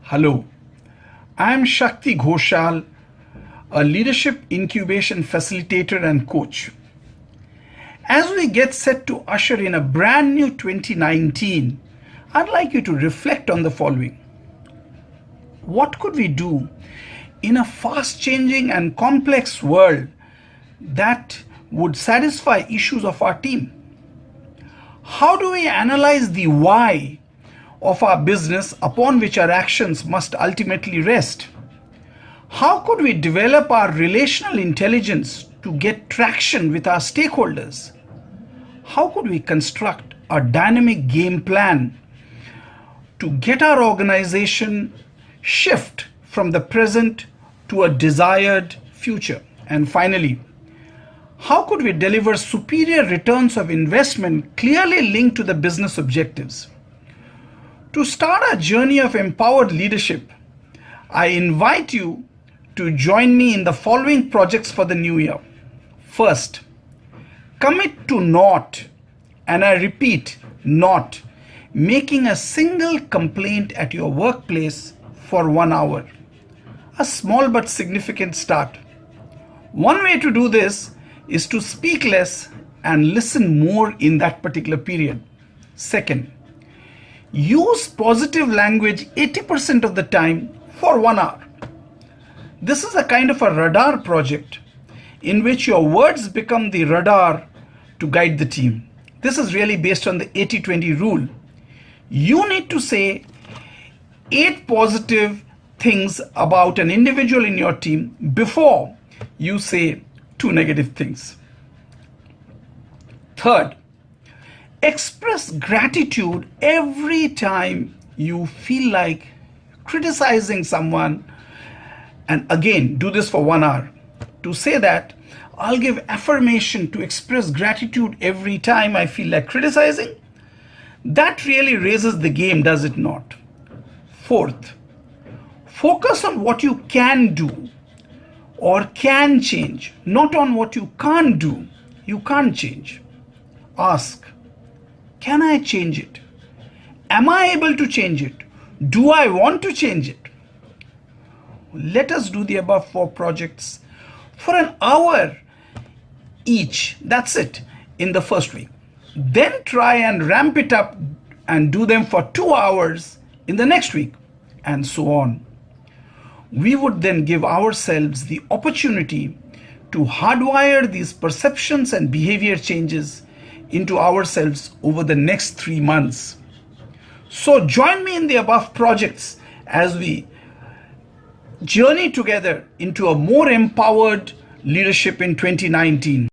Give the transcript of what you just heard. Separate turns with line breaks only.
Hello, I am Shakti Ghoshal, a leadership incubation facilitator and coach. As we get set to usher in a brand new 2019, I'd like you to reflect on the following. What could we do in a fast changing and complex world that would satisfy issues of our team? How do we analyze the why of our business upon which our actions must ultimately rest? How could we develop our relational intelligence to get traction with our stakeholders? How could we construct a dynamic game plan to get our organization shift from the present to a desired future? And finally, how could we deliver superior returns of investment clearly linked to the business objectives? To start our journey of empowered leadership, I invite you to join me in the following projects for the new year. First, commit to not, and I repeat, not making a single complaint at your workplace for 1 hour. A small but significant start. One way to do this is to speak less and listen more in that particular period. Second, use positive language 80% of the time for 1 hour. This is a kind of a radar project in which your words become the radar to guide the team. This is really based on the 80-20 rule. You need to say 8 positive things about an individual in your team before you say 2 negative things. Third, express gratitude every time you feel like criticizing someone. And again, do this for 1 hour. To say that, I'll give affirmation to express gratitude every time I feel like criticizing. That really raises the game, does it not? Fourth, focus on what you can do or can change, not on what you can't do, you can't change. Ask, can I change it? Am I able to change it? Do I want to change it? Let us do the above 4 projects for 1 hour each. That's it in the first week. Then try and ramp it up and do them for 2 hours in the next week, and so on. We would then give ourselves the opportunity to hardwire these perceptions and behavior changes into ourselves over the next 3 months. So join me in the above projects as we journey together into a more empowered leadership in 2019.